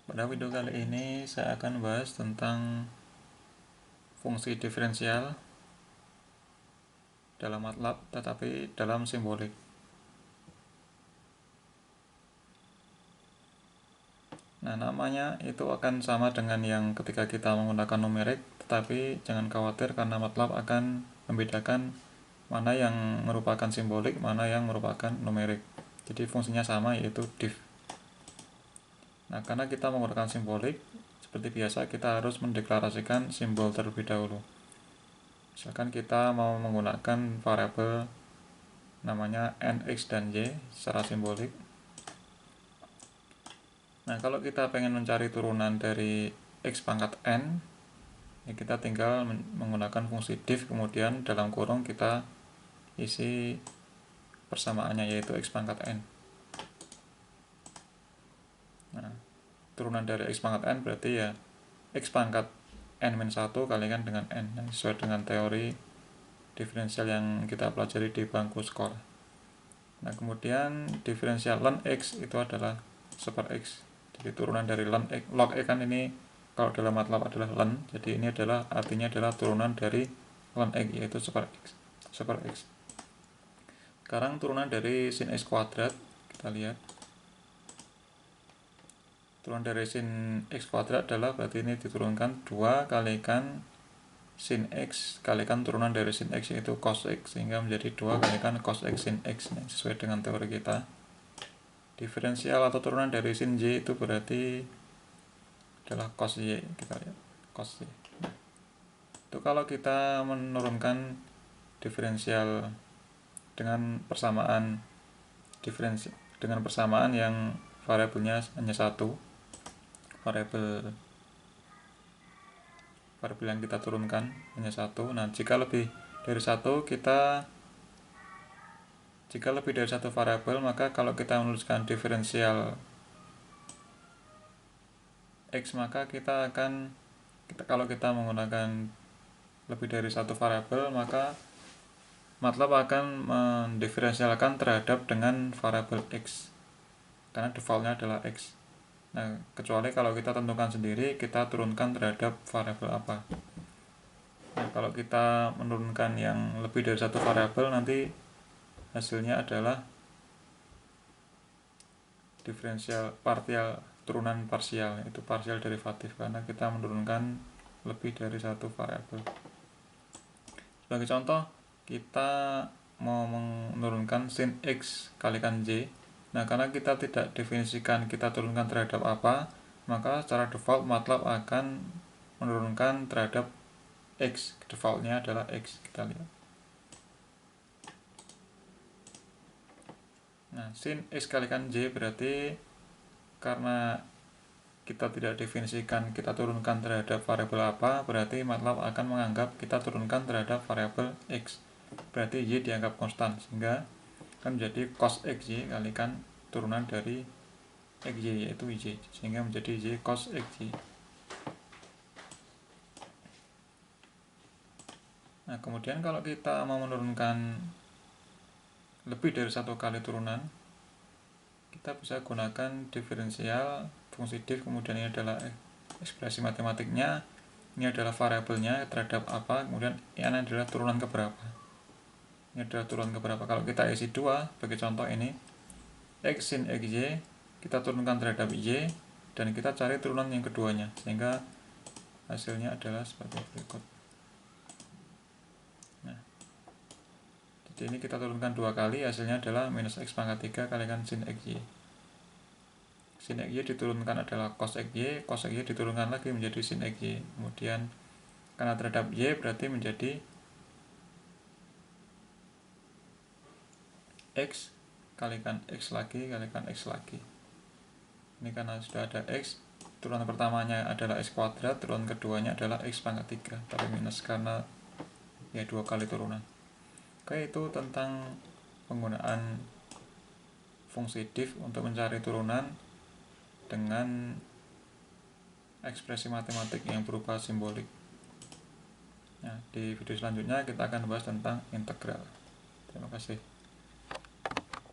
Pada video kali ini saya akan bahas tentang fungsi diferensial dalam MATLAB tetapi dalam simbolik. Nah, namanya itu akan sama dengan yang ketika kita menggunakan numerik, tetapi jangan khawatir karena MATLAB akan membedakan mana yang merupakan simbolik, mana yang merupakan numerik. Jadi fungsinya sama, yaitu diff. Nah, karena kita menggunakan simbolik, seperti biasa kita harus mendeklarasikan simbol terlebih dahulu. Misalkan kita mau menggunakan variabel namanya n, x, dan y secara simbolik. Nah, kalau kita pengen mencari turunan dari x pangkat n, ya kita tinggal menggunakan fungsi diff, kemudian dalam kurung kita isi persamaannya, yaitu x pangkat n. Nah, turunan dari x pangkat n berarti ya x pangkat n-1 kalikan dengan n, sesuai dengan teori diferensial yang kita pelajari di bangku sekolah. Nah, kemudian diferensial ln x itu adalah super x. Jadi turunan dari ln x, log x kan ini kalau dalam MATLAB adalah ln, jadi ini adalah artinya adalah turunan dari ln x, yaitu super x. Super x. Sekarang turunan dari sin x kuadrat, kita lihat. Turunan dari sin x kuadrat adalah berarti ini diturunkan 2 kalikan sin x kalikan turunan dari sin x, yaitu cos x, sehingga menjadi 2 kalikan cos x sin x, sesuai dengan teori kita. Diferensial atau turunan dari sin y itu berarti adalah cos y, kita lihat cos y. Itu kalau kita menurunkan diferensial dengan persamaan yang variabelnya hanya satu, variabel yang kita turunkan hanya satu. Nah, jika lebih dari satu variabel, maka kalau kita menuliskan diferensial x, maka kalau kita menggunakan lebih dari satu variabel, maka MATLAB akan mendiferensialkan terhadap dengan variabel x, karena defaultnya adalah x. Nah, kecuali kalau kita tentukan sendiri, kita turunkan terhadap variabel apa. Nah, kalau kita menurunkan yang lebih dari satu variabel, nanti hasilnya adalah diferensial partial, turunan parsial, itu parsial derivatif, karena kita menurunkan lebih dari satu variabel. Sebagai contoh, kita mau menurunkan sin x kalikan y. Nah, karena kita tidak definisikan kita turunkan terhadap apa, maka secara default MATLAB akan menurunkan terhadap x. Defaultnya adalah x, kita lihat. Nah, sin x kalikan y berarti karena kita tidak definisikan kita turunkan terhadap variabel apa, berarti MATLAB akan menganggap kita turunkan terhadap variabel x. Berarti y dianggap konstan, sehingga akan menjadi cos xy kalikan turunan dari xy, yaitu y, sehingga menjadi y cos xy. Nah, kemudian kalau kita mau menurunkan lebih dari satu kali turunan, kita bisa gunakan diferensial fungsi diff, kemudian ini adalah ekspresi matematiknya, ini adalah variabelnya terhadap apa, kemudian ini adalah turunan keberapa. Ini adalah turunan keberapa. Kalau kita isi 2, sebagai contoh ini x sin xy, kita turunkan terhadap y, dan kita cari turunan yang keduanya, sehingga hasilnya adalah seperti berikut. Nah, jadi ini kita turunkan 2 kali, hasilnya adalah minus x pangkat 3 kalikan sin xy. Sin xy diturunkan adalah cos xy diturunkan lagi menjadi sin xy. Kemudian karena terhadap y berarti menjadi x kalikan x lagi kalikan x lagi. Ini karena sudah ada x, turunan pertamanya adalah x kuadrat, turunan keduanya adalah x pangkat 3, tapi minus karena ya 2 kali turunan. Oke, itu tentang penggunaan fungsi diff untuk mencari turunan dengan ekspresi matematik yang berupa simbolik. Nah, di video selanjutnya kita akan bahas tentang integral. Terima kasih.